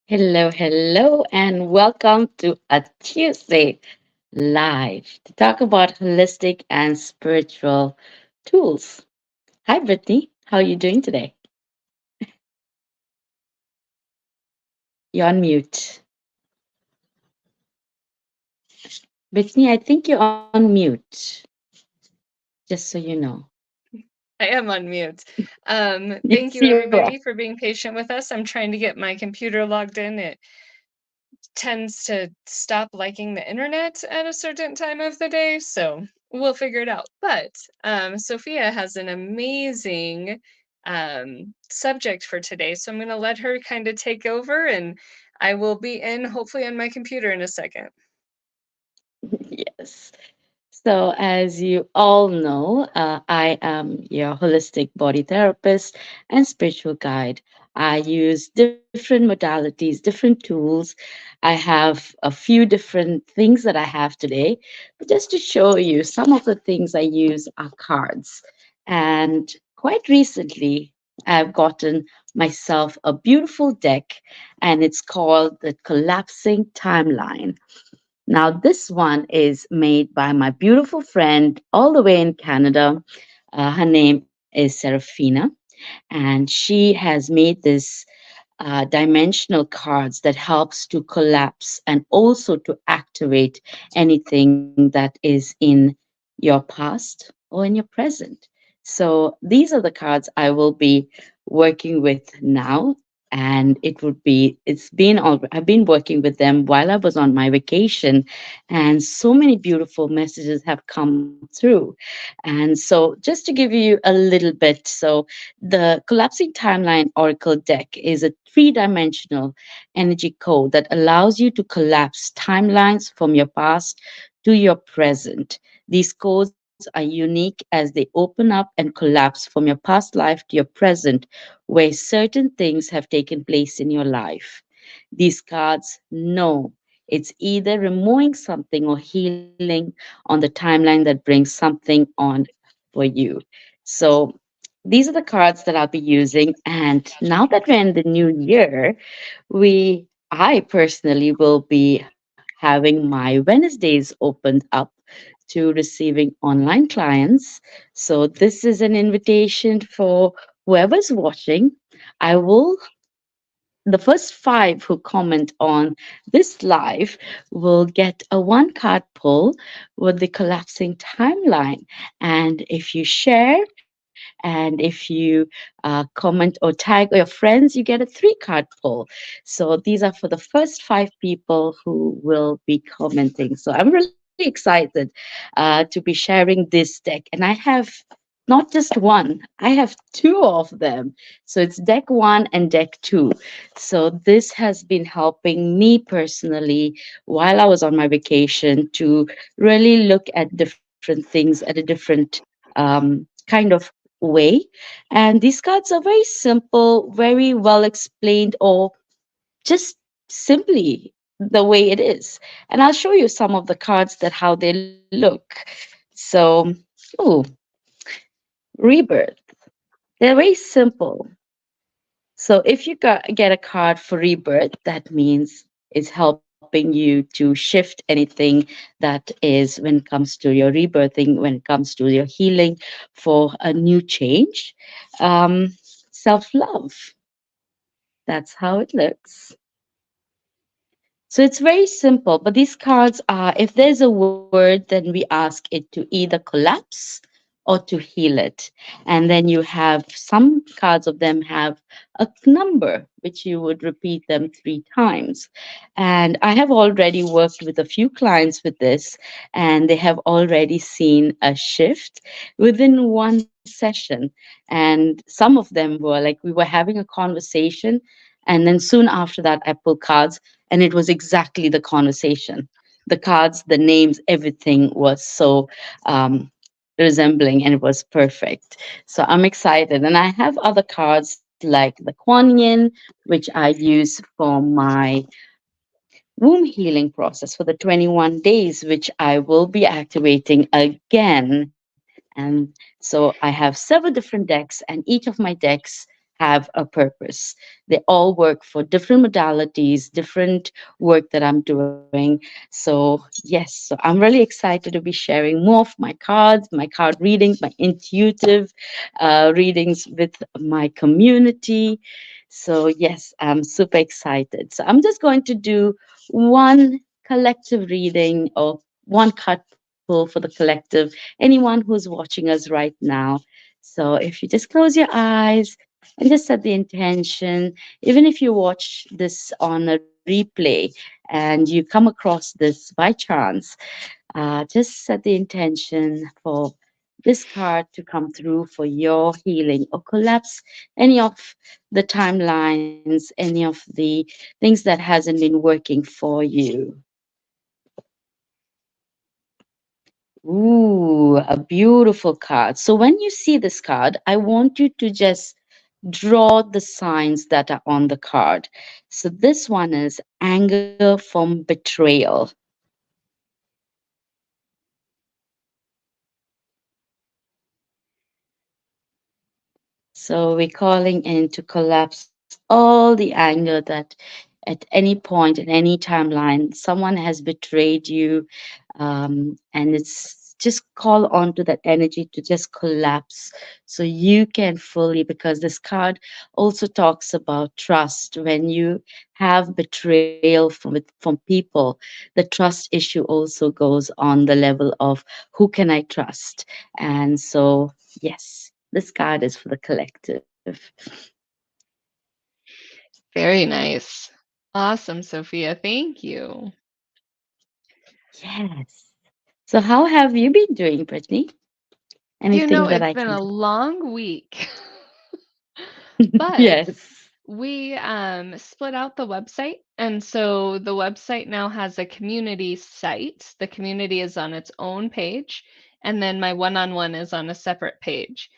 Hello, hello, and welcome to a Tuesday live to talk about holistic and spiritual tools. Hi, Brittany. How are you doing today? You're on mute. Brittany, I think you're on mute, just so you know. I am on mute. Yes, Thank you, you are. everybody, for being patient with us. I'm trying to get my computer logged in. It tends to stop liking the internet at a certain time of the day, so we'll figure it out. But Sophia has an amazing subject for today, so I'm going to let her kind of take over, and I will be in hopefully on my computer in a second. Yes. So, as you all know, I am your holistic body therapist and spiritual guide. I use different modalities, different tools. I have a few different things that I have today. But just to show you, some of the things I use are cards. And quite recently, I've gotten myself a beautiful deck, and it's called the Collapsing Timeline. Now, this one is made by my beautiful friend all the way in Canada. Her name is Serafina, and she has made this dimensional cards that helps to collapse and also to activate anything that is in your past or in your present. So these are the cards I will be working with now. And it's been all, I've been working with them while I was on my vacation, and so many beautiful messages have come through. And so, just to give you a little bit, so the Collapsing Timeline Oracle deck is a three-dimensional energy code that allows you to collapse timelines from your past to your present. These codes are unique as they open up and collapse from your past life to your present, where certain things have taken place in your life. These cards know it's either removing something or healing on the timeline that brings something on for you. So these are the cards that I'll be using. And now that we're in the new year, I personally will be having my Wednesdays opened up to receiving online clients. So this is an invitation for whoever's watching. I will The first five who comment on this live will get a one card pull with the collapsing timeline. And if you share and if you comment or tag your friends, you get a three-card pull. So these are for the first five people who will be commenting. So I'm really excited to be sharing this deck. And I have not just one, I have two of them. So it's deck one and deck two. So this has been helping me personally while I was on my vacation to really look at different things at a different kind of way. And these cards are very simple, very well explained, or just simply the way it is. And I'll show you some of the cards that how they look. So, oh, rebirth. They're very simple. So if get a card for rebirth, that means it's helping you to shift anything that is when it comes to your rebirthing, when it comes to your healing for a new change. Self love. That's how it looks. So it's very simple, but these cards are, if there's a word, then we ask it to either collapse or to heal it. And then you have some cards of them have a number, which you would repeat them three times. And I have already worked with a few clients with this, and they have already seen a shift within one session. And some of them were like, we were having a conversation, and then soon after that, I pulled cards and it was exactly the conversation. The cards, the names, everything was so resembling and it was perfect. So I'm excited. And I have other cards like the Kuan Yin, which I use for my womb healing process for the 21 days, which I will be activating again. And so I have several different decks, and each of my decks have a purpose. They all work for different modalities, different work that I'm doing. So, yes, so I'm really excited to be sharing more of my cards, my card readings, my intuitive readings with my community. So, yes, I'm super excited. So, I'm just going to do one collective reading or one card pull for the collective, anyone who's watching us right now. So, if you just close your eyes and just set the intention, even if you watch this on a replay and you come across this by chance, just set the intention for this card to come through for your healing or collapse any of the timelines, any of the things that hasn't been working for you. Ooh, a beautiful card. So when you see this card, I want you to just draw the signs that are on the card. So this one is anger from betrayal. So we're calling in to collapse all the anger that at any point in any timeline someone has betrayed you, and it's just call on to that energy to just collapse so you can fully, because this card also talks about trust. When you have betrayal from people, the trust issue also goes on the level of who can I trust. And so, yes, this card is for the collective. Very nice. Awesome, Sophia. Thank you. Yes. So, how have you been doing, Brittany? Anything that It's I been can a do? long week, but Yes. we split out the website. And so the website now has a community site. The community is on its own page. And then my one on one is on a separate page.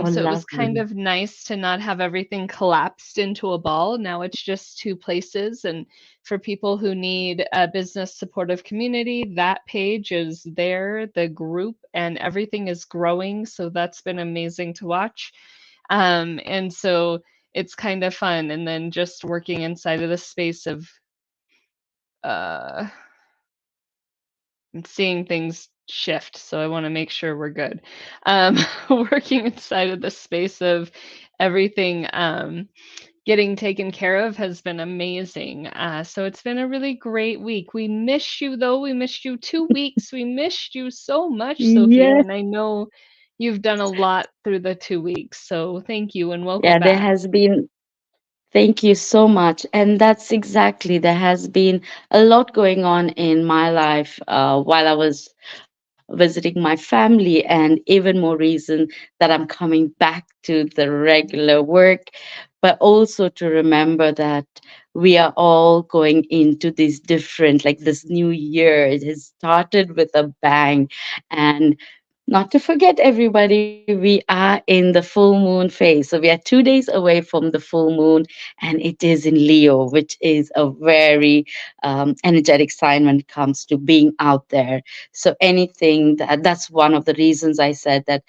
Oh, So it was kind lovely. of nice to not have everything collapsed into a ball. Now it's just two places. And for people who need a business supportive community, that page is there, the group, and everything is growing. So that's been amazing to watch. And so it's kind of fun. And then just working inside of the space of uh, seeing things shift. So I want to make sure we're good. Um, working inside of the space of everything getting taken care of has been amazing. So it's been a really great week. We missed you, though. We missed you 2 weeks. We missed you so much, Sophia. Yes. And I know you've done a lot through the 2 weeks. So thank you and welcome Yeah, there back. has been, thank you so much. And that's exactly, there has been a lot going on in my life while I was visiting my family, and even more reason that I'm coming back to the regular work, but also to remember that we are all going into this different, like this new year. It has started with a bang. And not to forget, everybody, we are in the full moon phase. So we are 2 days away from the full moon, and it is in Leo, which is a very energetic sign when it comes to being out there. So anything that's one of the reasons I said that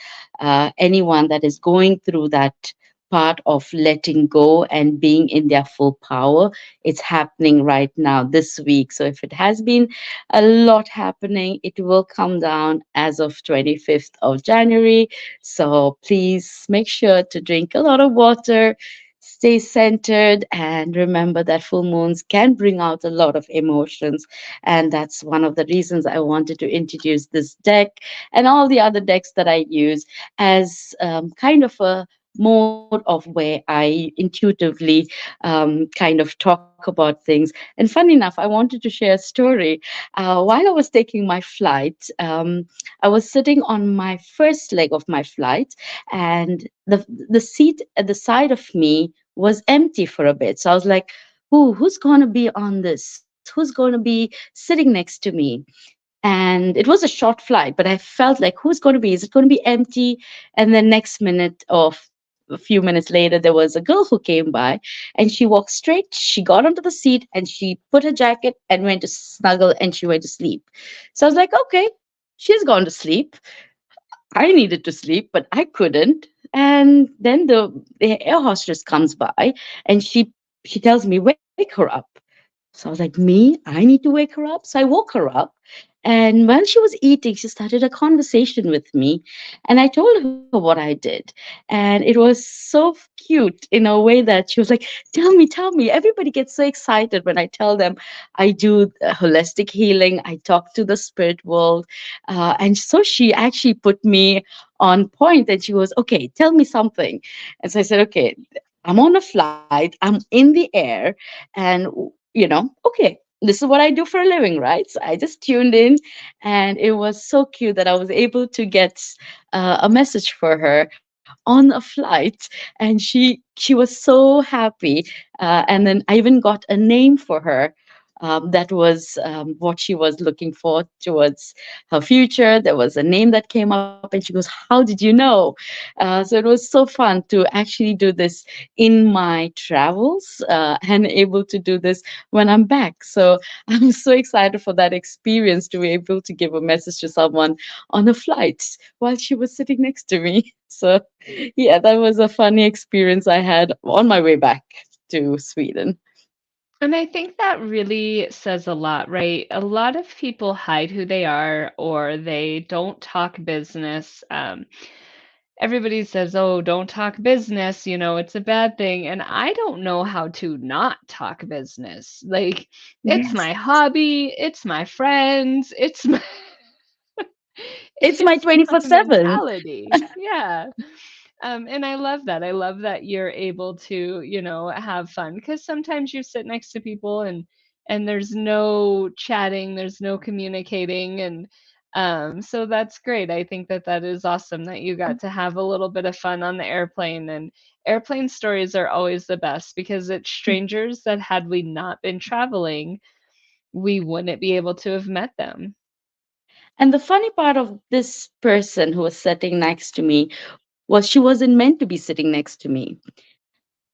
anyone that is going through that part of letting go and being in their full power, it's happening right now this week. So if it has been a lot happening, it will come down as of 25th of January. So please make sure to drink a lot of water, stay centered, and remember that full moons can bring out a lot of emotions. And that's one of the reasons I wanted to introduce this deck and all the other decks that I use as kind of a mode of where I intuitively kind of talk about things. And funny enough, I wanted to share a story. While I was taking my flight, I was sitting on my first leg of my flight, and the seat at the side of me was empty for a bit. So I was like, who's going to be on this? Who's going to be sitting next to me? And it was a short flight, but I felt like, who's going to be? Is it going to be empty? And then next minute, or a few minutes later, there was a girl who came by, and she walked straight. She got onto the seat and she put her jacket and went to snuggle, and she went to sleep. So I was like, okay, she's gone to sleep. I needed to sleep, but I couldn't. And then the air hostess comes by, and she tells me, wake her up. So I was like, me? I need to wake her up? So I woke her up. And while she was eating, she started a conversation with me. And I told her what I did. And it was so cute in a way that she was like, tell me, tell me. Everybody gets so excited when I tell them I do holistic healing, I talk to the spirit world. And so she actually put me on point and she goes, okay, tell me something. And so I said, okay, I'm on a flight, I'm in the air, and okay, this is what I do for a living, right? So I just tuned in, and it was so cute that I was able to get a message for her on a flight, and she was so happy. And then I even got a name for her. That was what she was looking for towards her future. There was a name that came up, and she goes, how did you know? So it was so fun to actually do this in my travels, and able to do this when I'm back. So I'm so excited for that experience to be able to give a message to someone on a flight while she was sitting next to me. So, yeah, that was a funny experience I had on my way back to Sweden. And I think that really says a lot, right? A lot of people hide who they are or they don't talk business. Everybody says, "Oh, don't talk business, it's a bad thing." And I don't know how to not talk business. Like, it's Yes. my hobby, it's my friends, it's my It's my it's my 24/7. mentality. Yeah. And I love that. I love that you're able to, have fun because sometimes you sit next to people and there's no chatting, there's no communicating, and so that's great. I think that that is awesome that you got to have a little bit of fun on the airplane. And airplane stories are always the best because it's strangers that had we not been traveling, we wouldn't be able to have met them. And the funny part of this person who was sitting next to me was she wasn't meant to be sitting next to me.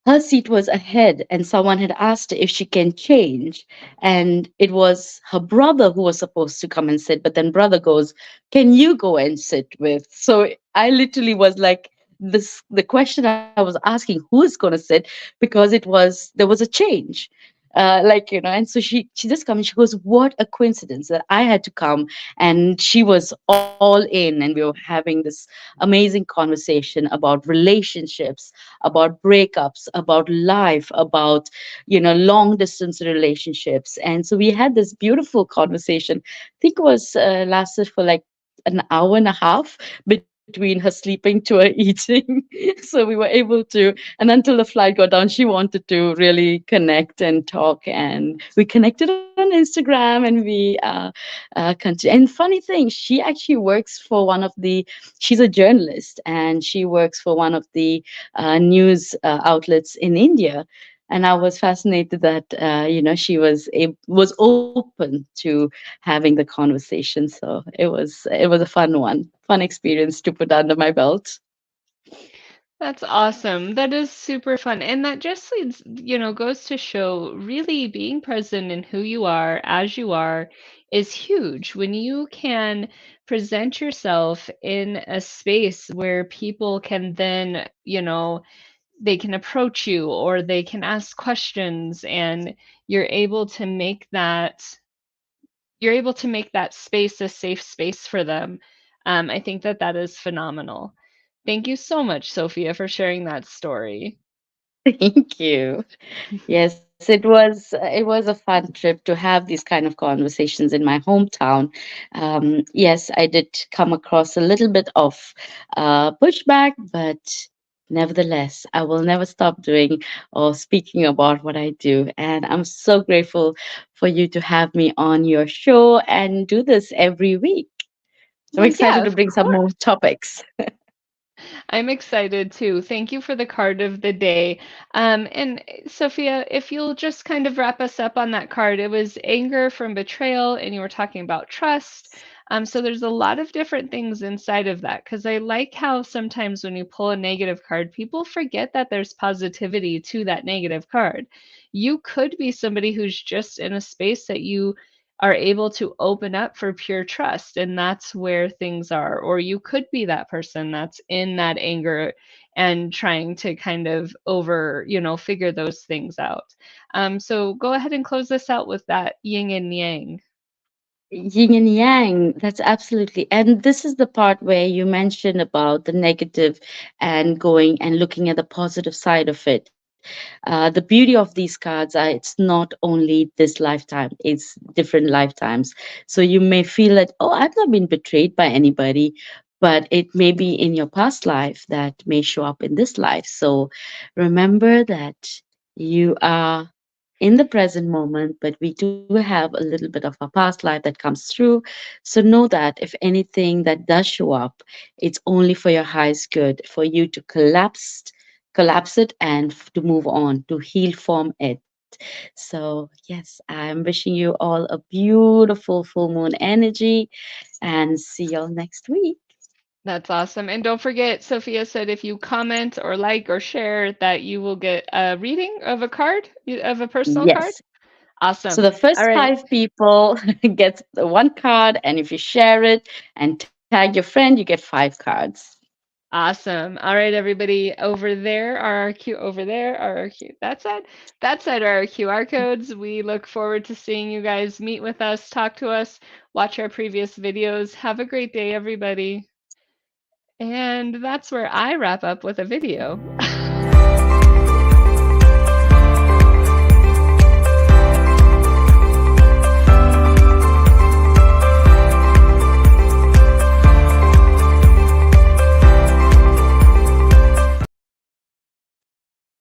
Her seat was ahead, and someone had asked her if she can change. And it was her brother who was supposed to come and sit, but then brother goes, can you go and sit with? So I literally was like, the question I was asking, who is going to sit? Because there was a change. And so she just comes and she goes, what a coincidence that I had to come. And she was all in, and we were having this amazing conversation about relationships, about breakups, about life, about long distance relationships. And so we had this beautiful conversation. I think it was lasted for like an hour and a half between her sleeping to her eating. So we were able to, and until the flight got down, she wanted to really connect and talk, and we connected on Instagram, and and funny thing, she actually works for one of the, she's a journalist, and she works for one of the news outlets in India. And I was fascinated that she was open to having the conversation. So it was a fun experience to put under my belt. That's awesome. That is super fun. And that just leads, goes to show really being present in who you are as you are is huge. When you can present yourself in a space where people can then, they can approach you or they can ask questions and you're able to make that you're able to make that space a safe space for them. I think that that is phenomenal. Thank you so much, Sophia, for sharing that story. Thank you. Yes, it was a fun trip to have these kind of conversations in my hometown. Yes, I did come across a little bit of pushback, but nevertheless, I will never stop doing or speaking about what I do. And I'm so grateful for you to have me on your show and do this every week. I'm Well, yeah, excited to of bring some more course. topics. I'm excited too. Thank you for the card of the day. And Sophia, if you'll just kind of wrap us up on that card, it was anger from betrayal, and you were talking about trust. So there's a lot of different things inside of that because I like how sometimes when you pull a negative card, people forget that there's positivity to that negative card. You could be somebody who's just in a space that you are able to open up for pure trust, and that's where things are. Or you could be that person that's in that anger and trying to kind of figure those things out. So go ahead and close this out with that yin and yang. Yin and yang, that's absolutely. And this is the part where you mentioned about the negative and going and looking at the positive side of it. The beauty of these cards are it's not only this lifetime, it's different lifetimes. So you may feel that, oh, I've not been betrayed by anybody, but it may be in your past life that may show up in this life. So remember that you are in the present moment, but we do have a little bit of our past life that comes through. So know that if anything that does show up, it's only for your highest good, for you to collapse it and to move on, to heal from it. So, yes, I'm wishing you all a beautiful full moon energy and see y'all next week. That's awesome. And don't forget, Sophia said if you comment or like or share that you will get a reading of a card, of a personal card. Yes. So Awesome. the All first right. 5 people gets the one card, and if you share it and tag your friend, you get 5 cards. Awesome. All right, everybody. Over there are our Q. That side are our QR codes. We look forward to seeing you guys meet with us, talk to us, watch our previous videos. Have a great day, everybody. And that's where I wrap up with a video.